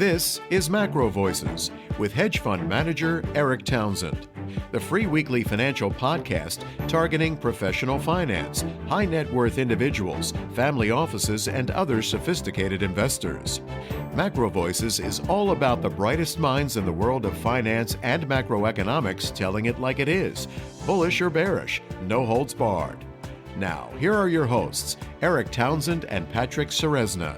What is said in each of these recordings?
This is MacroVoices with hedge fund manager Eric Townsend, the free weekly financial podcast targeting professional finance, high net worth individuals, family offices, and other sophisticated investors. MacroVoices is all about the brightest minds in the world of finance and macroeconomics telling it like it is, bullish or bearish, no holds barred. Now, here are your hosts, Eric Townsend and Patrick Ceresna.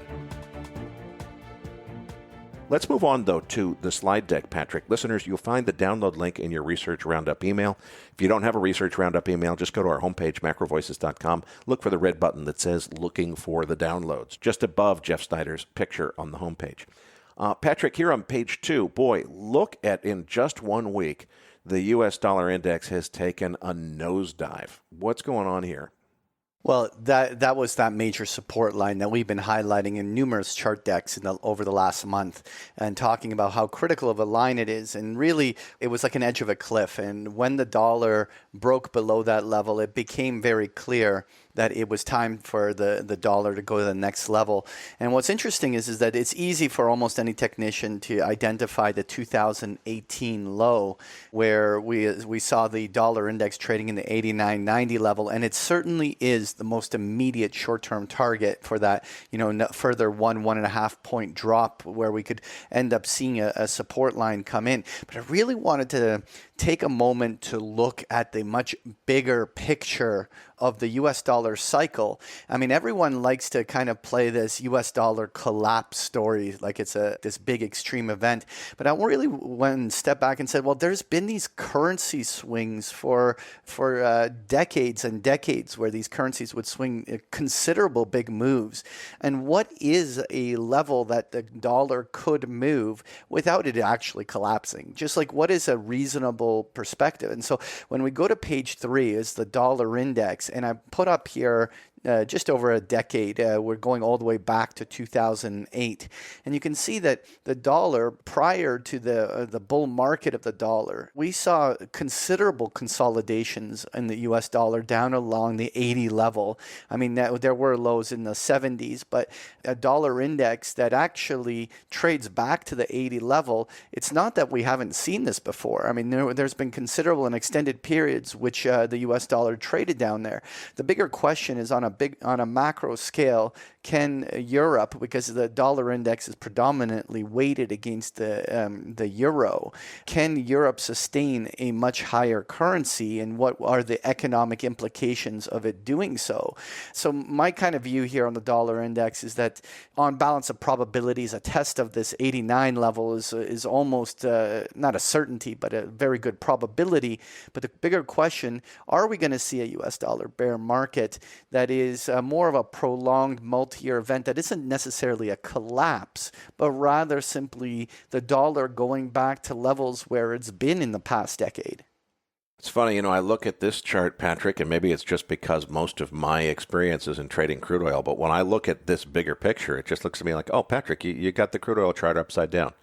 Let's move on, though, to the slide deck, Patrick. Listeners, you'll find the download link in your Research Roundup email. If you don't have a Research Roundup email, just go to our homepage, macrovoices.com. Look for the red button that says Looking for the Downloads, just above Jeff Snyder's picture on the homepage. Patrick, here on page 2, boy, look at, in just 1 week, the U.S. dollar index has taken a nosedive. What's going on here? Well, that was that major support line that we've been highlighting in numerous chart decks over the last month and talking about how critical of a line it is. And really, it was like an edge of a cliff. And when the dollar broke below that level, it became very clear that it was time for the dollar to go to the next level. And what's interesting is that it's easy for almost any technician to identify the 2018 low, where we saw the dollar index trading in the 89.90 level, and it certainly is the most immediate short-term target for that, further 1.5 point drop where we could end up seeing a support line come in. But I really wanted to take a moment to look at the much bigger picture of the US dollar cycle. I mean, everyone likes to kind of play this US dollar collapse story like it's this big extreme event. But I really went and stepped back and said, well, there's been these currency swings for decades and decades where these currencies would swing considerable big moves. And what is a level that the dollar could move without it actually collapsing? Just like, what is a reasonable perspective? And so when we go to page 3 is the dollar index, and I put up here just over a decade. We're going all the way back to 2008. And you can see that the dollar, prior to the bull market of the dollar, we saw considerable consolidations in the US dollar down along the 80 level. I mean, there were lows in the 70s, but a dollar index that actually trades back to the 80 level, it's not that we haven't seen this before. I mean, there's been considerable and extended periods which the US dollar traded down there. The bigger question is on a macro scale, can Europe, because the dollar index is predominantly weighted against the euro, can Europe sustain a much higher currency, and what are the economic implications of it doing so? So my kind of view here on the dollar index is that on balance of probabilities, a test of this 89 level is almost not a certainty, but a very good probability. But the bigger question, are we going to see a US dollar bear market that is more of a prolonged multi-year event that isn't necessarily a collapse, but rather simply the dollar going back to levels where it's been in the past decade? It's funny, I look at this chart, Patrick, and maybe it's just because most of my experience is in trading crude oil, but when I look at this bigger picture, it just looks to me like, oh, Patrick, you got the crude oil chart upside down.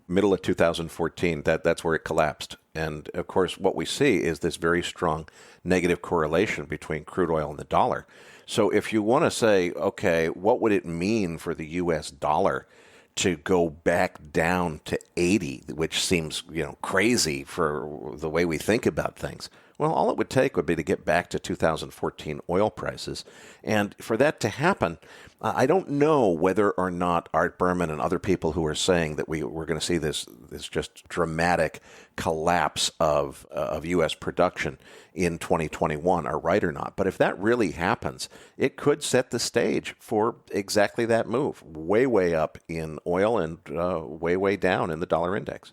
Middle of 2014, that's where it collapsed. And of course, what we see is this very strong negative correlation between crude oil and the dollar. So if you want to say, okay, what would it mean for the US dollar to go back down to 80, which seems, crazy for the way we think about things? Well, all it would take would be to get back to 2014 oil prices. And for that to happen, I don't know whether or not Art Berman and other people who are saying that we're going to see this just dramatic collapse of U.S. production in 2021 are right or not. But if that really happens, it could set the stage for exactly that move, way, way up in oil and way, way down in the dollar index.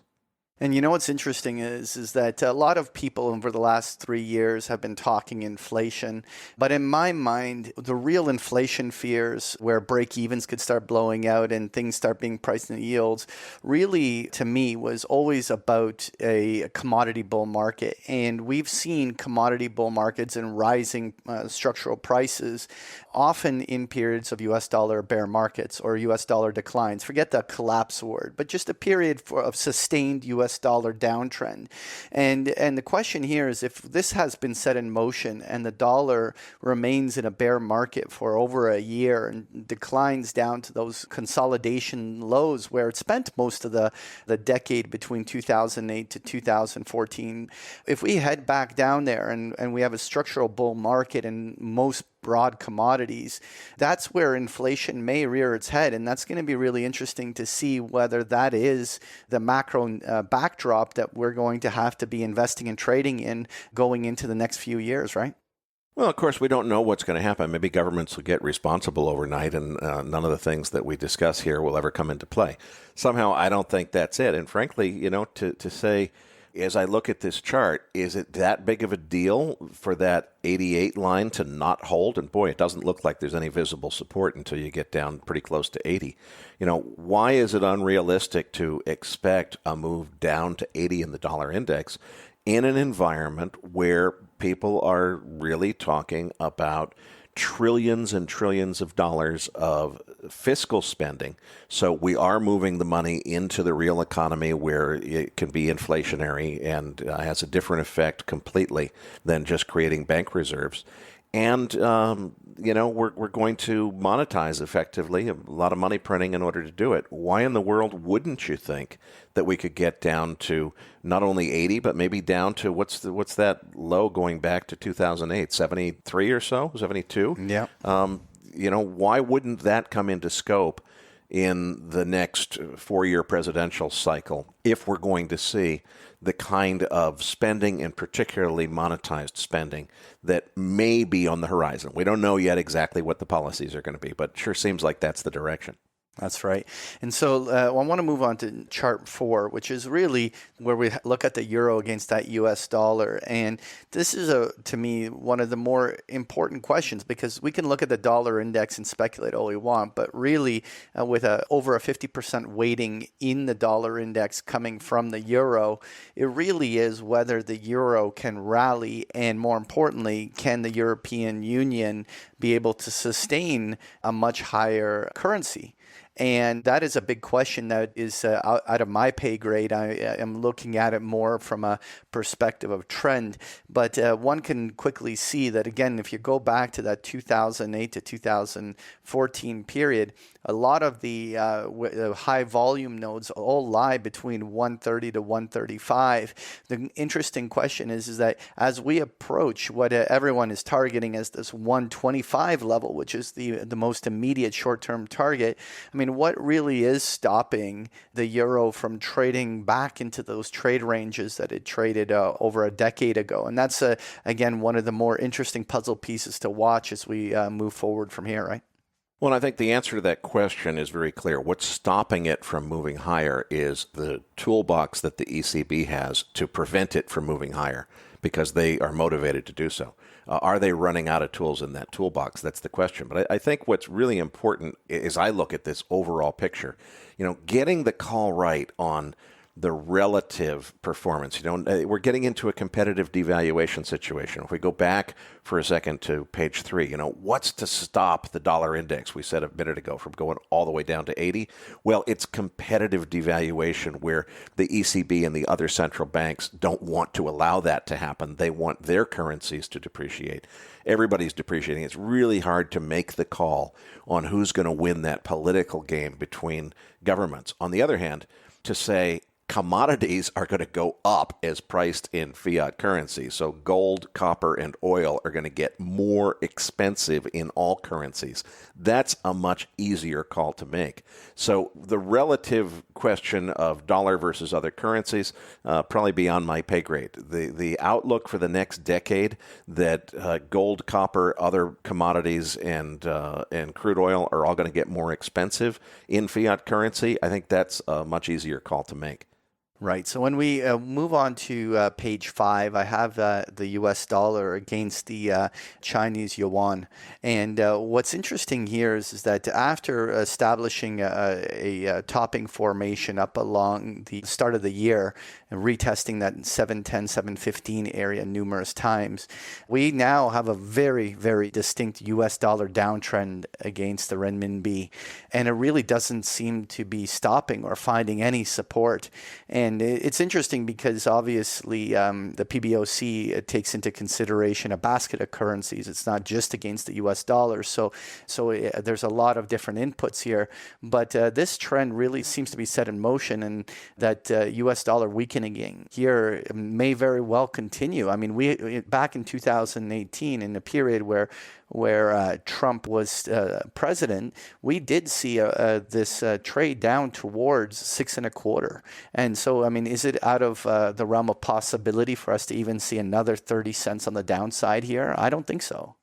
And what's interesting is that a lot of people over the last 3 years have been talking inflation. But in my mind, the real inflation fears where break-evens could start blowing out and things start being priced in yields really, to me, was always about a commodity bull market. And we've seen commodity bull markets and rising structural prices often in periods of US dollar bear markets or US dollar declines. Forget the collapse word, but just a period of sustained US US dollar downtrend. And the question here is, if this has been set in motion and the dollar remains in a bear market for over a year and declines down to those consolidation lows where it spent most of the decade between 2008 to 2014, if we head back down there and we have a structural bull market in most broad commodities, that's where inflation may rear its head. And that's going to be really interesting to see whether that is the macro backdrop that we're going to have to be investing and trading in going into the next few years, right? Well, of course, we don't know what's going to happen. Maybe governments will get responsible overnight, and none of the things that we discuss here will ever come into play. Somehow, I don't think that's it. And frankly, to say, as I look at this chart, is it that big of a deal for that 88 line to not hold? And boy, it doesn't look like there's any visible support until you get down pretty close to 80. Why is it unrealistic to expect a move down to 80 in the dollar index in an environment where people are really talking about trillions and trillions of dollars of fiscal spending? So we are moving the money into the real economy where it can be inflationary and has a different effect completely than just creating bank reserves. And, we're going to monetize effectively a lot of money printing in order to do it. Why in the world wouldn't you think that we could get down to not only 80, but maybe down to what's that low going back to 2008, 73 or so, 72? Yeah. Why wouldn't that come into scope in the next 4-year presidential cycle if we're going to see the kind of spending, and particularly monetized spending, that may be on the horizon? We don't know yet exactly what the policies are going to be, but it sure seems like that's the direction. That's right. And so I want to move on to chart 4, which is really where we look at the euro against that US dollar. And this is, to me, one of the more important questions, because we can look at the dollar index and speculate all we want, but really with over a 50% weighting in the dollar index coming from the euro, it really is whether the euro can rally, and more importantly, can the European Union be able to sustain a much higher currency? And that is a big question that is out of my pay grade. I am looking at it more from a perspective of trend. But one can quickly see that, again, if you go back to that 2008 to 2014 period, a lot of the high volume nodes all lie between 130 to 135. The interesting question is that as we approach what everyone is targeting as this 125 level, which is the most immediate short-term target, I mean, what really is stopping the euro from trading back into those trade ranges that it traded over a decade ago? And that's, again, one of the more interesting puzzle pieces to watch as we move forward from here, right? Well, I think the answer to that question is very clear. What's stopping it from moving higher is the toolbox that the ECB has to prevent it from moving higher, because they are motivated to do so. Are they running out of tools in that toolbox? That's the question. But I think what's really important is, I look at this overall picture, getting the call right on the relative performance. We're getting into a competitive devaluation situation. If we go back for a second to page 3, what's to stop the dollar index, we said a minute ago, from going all the way down to 80? Well, it's competitive devaluation, where the ECB and the other central banks don't want to allow that to happen. They want their currencies to depreciate. Everybody's depreciating. It's really hard to make the call on who's going to win that political game between governments. On the other hand, to say commodities are going to go up as priced in fiat currency. So gold, copper, and oil are going to get more expensive in all currencies. That's a much easier call to make. So the relative question of dollar versus other currencies, probably beyond my pay grade. The outlook for the next decade that gold, copper, other commodities, and crude oil are all going to get more expensive in fiat currency, I think that's a much easier call to make. Right. So when we move on to page 5, I have the US dollar against the Chinese yuan. And what's interesting here is that after establishing a topping formation up along the start of the year and retesting that 710, 715 area numerous times, we now have a very, very distinct US dollar downtrend against the renminbi. And it really doesn't seem to be stopping or finding any support. And And it's interesting because obviously the PBOC takes into consideration a basket of currencies. It's not just against the US dollar. So there's a lot of different inputs here. But this trend really seems to be set in motion, and that US dollar weakening here may very well continue. I mean, we back in 2018, in a period where Trump was president, we did see this trade down towards 6.25. And so, I mean, is it out of the realm of possibility for us to even see another 30 cents on the downside here? I don't think so.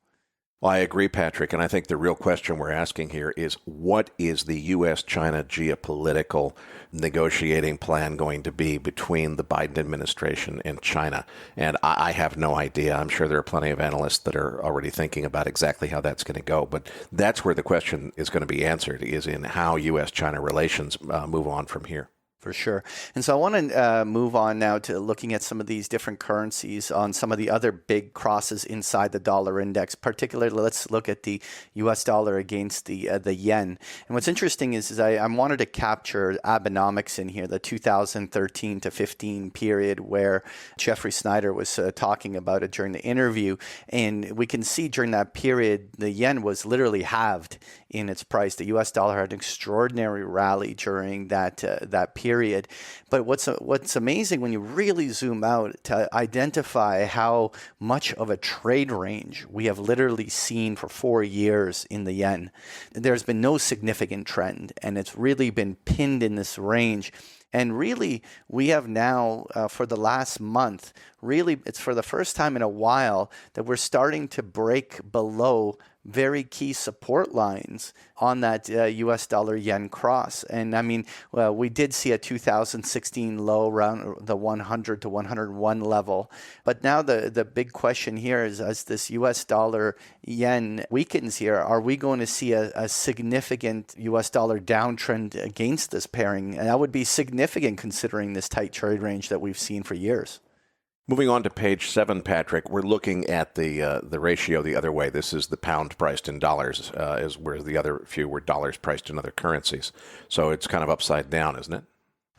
Well, I agree, Patrick, and I think the real question we're asking here is, what is the U.S.-China geopolitical negotiating plan going to be between the Biden administration and China? And I have no idea. I'm sure there are plenty of analysts that are already thinking about exactly how that's going to go, but that's where the question is going to be answered, is in how U.S.-China relations move on from here. For sure. And so I want to move on now to looking at some of these different currencies on some of the other big crosses inside the dollar index. Particularly, let's look at the US dollar against the yen. And what's interesting is I wanted to capture Abenomics in here, the 2013 to 15 period where Jeffrey Snyder was talking about it during the interview. And we can see during that period, the yen was literally halved in its price. The US dollar had an extraordinary rally during that period. But what's amazing when you really zoom out to identify how much of a trade range we have literally seen for 4 years in the yen. There's been no significant trend, and it's really been pinned in this range. And really, we have now, for the last month, really, it's for the first time in a while that we're starting to break below very key support lines on that US dollar yen cross. And I mean, we did see a 2016 low around the 100 to 101 level. But now the big question here is, as this US dollar yen weakens here, are we going to see a significant US dollar downtrend against this pairing? And that would be significant considering this tight trade range that we've seen for years. Moving on to page 7, Patrick, we're looking at the ratio the other way. This is the pound priced in dollars, whereas the other few were dollars priced in other currencies. So it's kind of upside down, isn't it?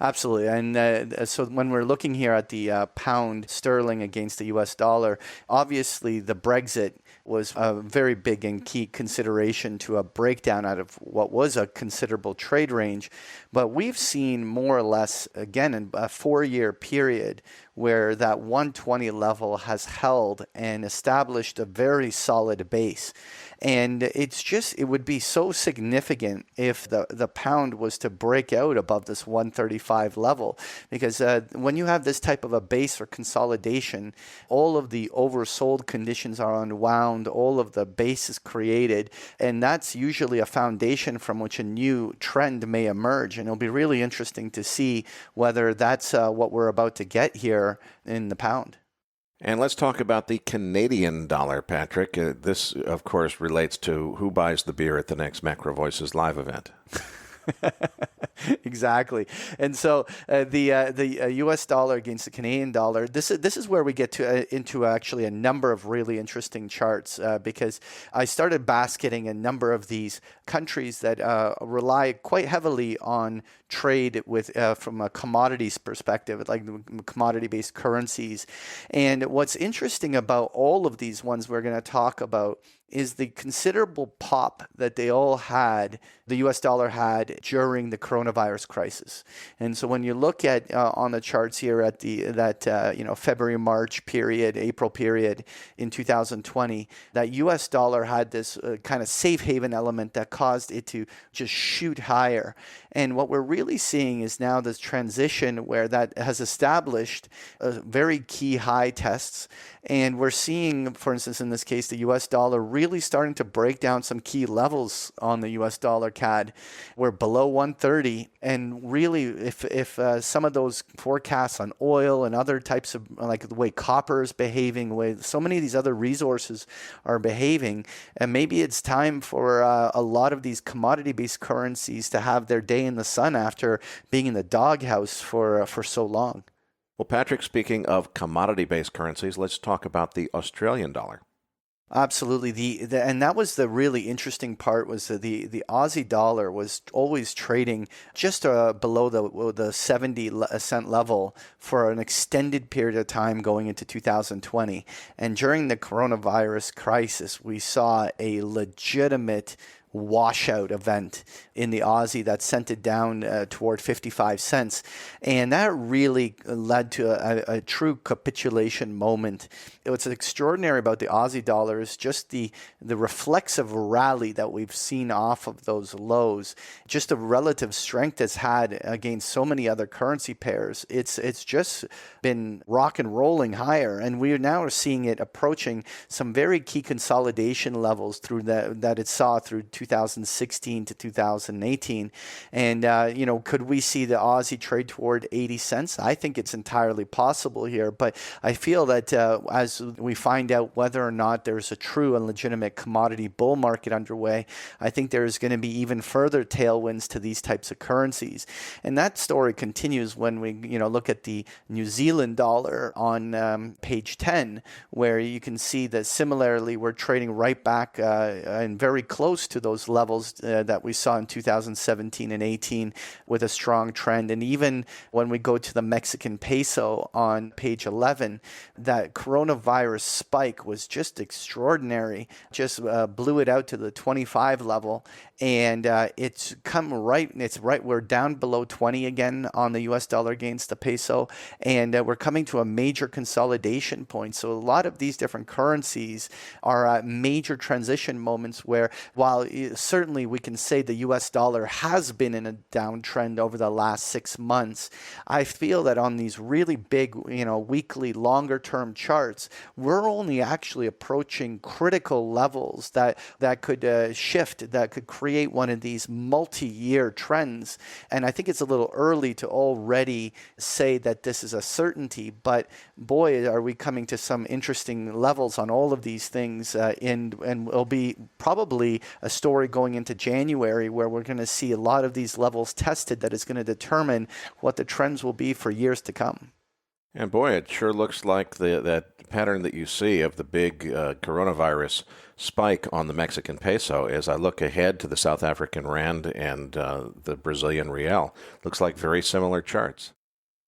Absolutely. And so when we're looking here at the pound sterling against the US dollar, obviously the Brexit was a very big and key consideration to a breakdown out of what was a considerable trade range. But we've seen more or less, again, in a 4-year period where that 120 level has held and established a very solid base. And it would be so significant if the pound was to break out above this 135 level, because when you have this type of a base or consolidation, all of the oversold conditions are unwound, all of the base is created, and that's usually a foundation from which a new trend may emerge. And it'll be really interesting to see whether that's what we're about to get here in the pound. And let's talk about the Canadian dollar, Patrick. This, of course, relates to who buys the beer at the next MacroVoices live event. Exactly. And so the US dollar against the Canadian dollar, this is where we get to into actually a number of really interesting charts, because I started basketing a number of these countries that rely quite heavily on trade with from a commodities perspective, like commodity-based currencies. And what's interesting about all of these ones we're going to talk about is the considerable pop that they all had, the US dollar had during the coronavirus crisis. And so when you look at on the charts here at February, March period, April period in 2020, that US dollar had this kind of safe haven element that caused it to just shoot higher. And what we're really seeing is now this transition where that has established very key high tests. And we're seeing, for instance, in this case, the US dollar really starting to break down some key levels on the US dollar CAD. We're below 130. And really, if some of those forecasts on oil and other types of, like the way copper is behaving, the way so many of these other resources are behaving, and maybe it's time for a lot of these commodity-based currencies to have their day in the sun after being in the doghouse for so long. Well, Patrick, speaking of commodity-based currencies, let's talk about the Australian dollar. Absolutely. And that was the really interesting part was that the Aussie dollar was always trading just below the 70 cent level for an extended period of time going into 2020. And during the coronavirus crisis, we saw a legitimate washout event in the Aussie that sent it down toward 55 cents. And that really led to a true capitulation moment. What's extraordinary about the Aussie dollar is just the reflexive rally that we've seen off of those lows, just the relative strength it's had against so many other currency pairs. It's just been rock and rolling higher, and we are now seeing it approaching some very key consolidation levels through that it saw through 2016 to 2018. And, could we see the Aussie trade toward 80 cents? I think it's entirely possible here, but I feel that as we find out whether or not there's a true and legitimate commodity bull market underway, I think there's going to be even further tailwinds to these types of currencies. And that story continues when we, look at the New Zealand dollar on page 10, where you can see that similarly we're trading right back and very close to those levels that we saw in 2017 and 18 with a strong trend. And even when we go to the Mexican peso on page 11, that coronavirus spike was just extraordinary, just blew it out to the 25 level. And it's right, we're down below 20 again on the US dollar against the peso. And we're coming to a major consolidation point. So a lot of these different currencies are at major transition moments where, while certainly we can say the US dollar has been in a downtrend over the last 6 months, I feel that on these really big, weekly, longer term charts, we're only actually approaching critical levels that could shift, that could create one of these multi-year trends. And I think it's a little early to already say that this is a certainty, but boy, are we coming to some interesting levels on all of these things. And it'll be probably a story going into January where we're going to see a lot of these levels tested that is going to determine what the trends will be for years to come. And boy, it sure looks like that pattern that you see of the big coronavirus spike on the Mexican peso as I look ahead to the South African rand and the Brazilian real. Looks like very similar charts.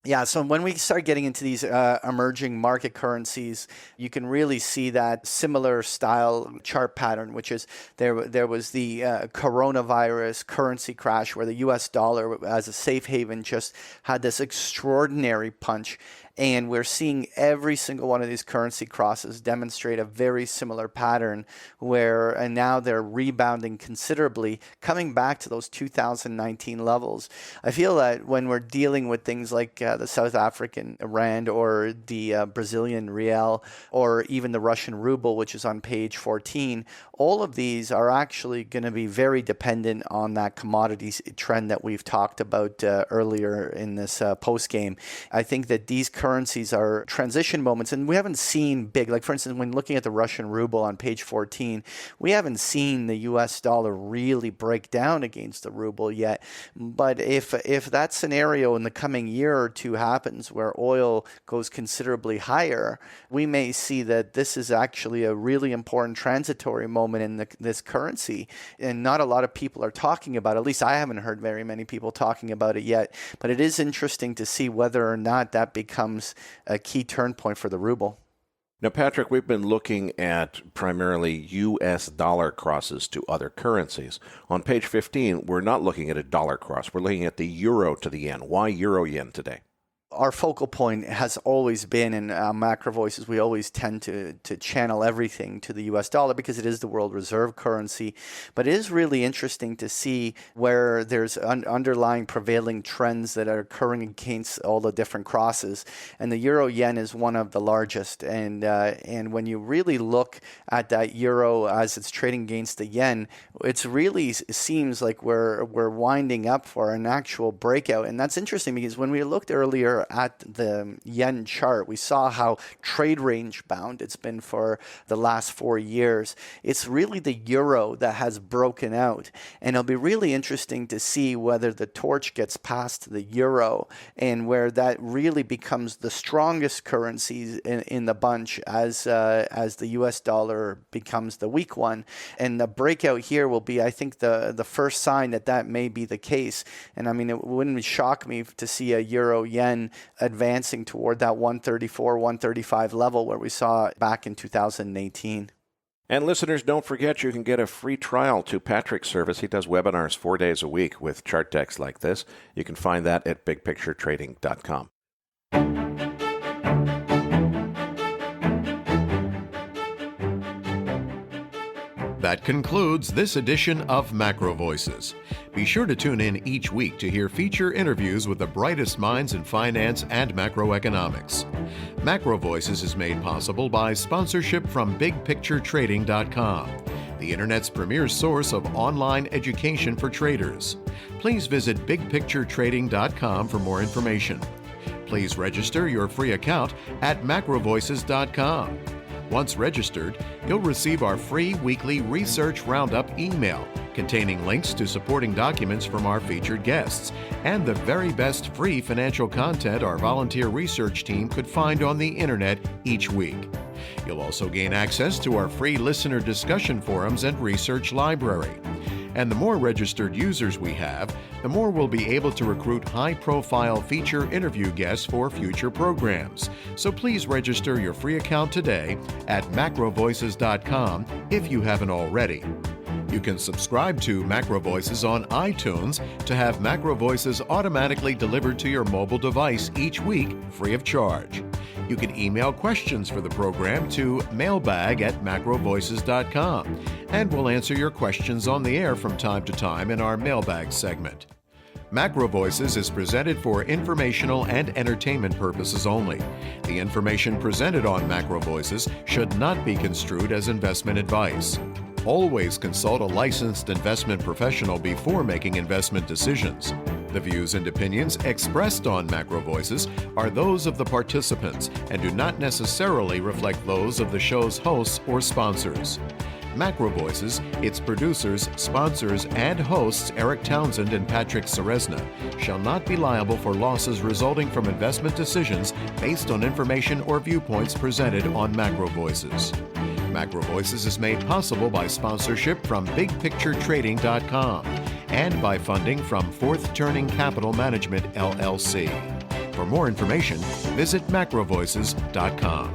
Yeah, so when we start getting into these emerging market currencies, you can really see that similar style chart pattern, which is there was the coronavirus currency crash where the US dollar as a safe haven just had this extraordinary punch. And we're seeing every single one of these currency crosses demonstrate a very similar pattern and now they're rebounding considerably, coming back to those 2019 levels. I feel that when we're dealing with things like the South African rand or the Brazilian real or even the Russian ruble, which is on page 14, all of these are actually going to be very dependent on that commodities trend that we've talked about earlier in this postgame. I think that these currencies are transition moments, and we haven't seen big, like for instance, when looking at the Russian ruble on page 14, we haven't seen the US dollar really break down against the ruble yet. But if that scenario in the coming year or two happens where oil goes considerably higher, we may see that this is actually a really important transitory moment in this currency. And not a lot of people are talking about it. At least I haven't heard very many people talking about it yet. But it is interesting to see whether or not that becomes a key turn point for the ruble. Now, Patrick, we've been looking at primarily U.S. dollar crosses to other currencies. On page 15, we're not looking at a dollar cross. We're looking at the euro to the yen. Why euro-yen today? Our focal point has always been in MacroVoices. We always tend to channel everything to the US dollar because it is the world reserve currency. But it is really interesting to see where there's underlying prevailing trends that are occurring against all the different crosses. And the euro yen is one of the largest. And when you really look at that euro as it's trading against the yen, it really seems like we're winding up for an actual breakout. And that's interesting because when we looked earlier here at the yen chart, we saw how trade range bound it's been for the last 4 years. It's really the euro that has broken out. And it'll be really interesting to see whether the torch gets past the euro and where that really becomes the strongest currency in the bunch as the US dollar becomes the weak one. And the breakout here will be, I think, the first sign that may be the case. And I mean, it wouldn't shock me to see a euro yen advancing toward that 134, 135 level where we saw back in 2018. And listeners, don't forget you can get a free trial to Patrick's service. He does webinars 4 days a week with chart decks like this. You can find that at bigpicturetrading.com. That concludes this edition of MacroVoices. Be sure to tune in each week to hear feature interviews with the brightest minds in finance and macroeconomics. MacroVoices is made possible by sponsorship from BigPictureTrading.com, the Internet's premier source of online education for traders. Please visit BigPictureTrading.com for more information. Please register your free account at MacroVoices.com. Once registered, you'll receive our free weekly Research Roundup email containing links to supporting documents from our featured guests and the very best free financial content our volunteer research team could find on the internet each week. You'll also gain access to our free listener discussion forums and research library. And the more registered users we have, the more we'll be able to recruit high-profile feature interview guests for future programs. So please register your free account today at macrovoices.com if you haven't already. You can subscribe to MacroVoices on iTunes to have MacroVoices automatically delivered to your mobile device each week free of charge. You can email questions for the program to mailbag@macrovoices.com, and we'll answer your questions on the air from time to time in our mailbag segment. MacroVoices is presented for informational and entertainment purposes only. The information presented on MacroVoices should not be construed as investment advice. Always consult a licensed investment professional before making investment decisions. The views and opinions expressed on MacroVoices are those of the participants and do not necessarily reflect those of the show's hosts or sponsors. MacroVoices, its producers, sponsors, and hosts Eric Townsend and Patrick Ceresna shall not be liable for losses resulting from investment decisions based on information or viewpoints presented on MacroVoices. MacroVoices is made possible by sponsorship from BigPictureTrading.com and by funding from Fourth Turning Capital Management, LLC. For more information, visit macrovoices.com.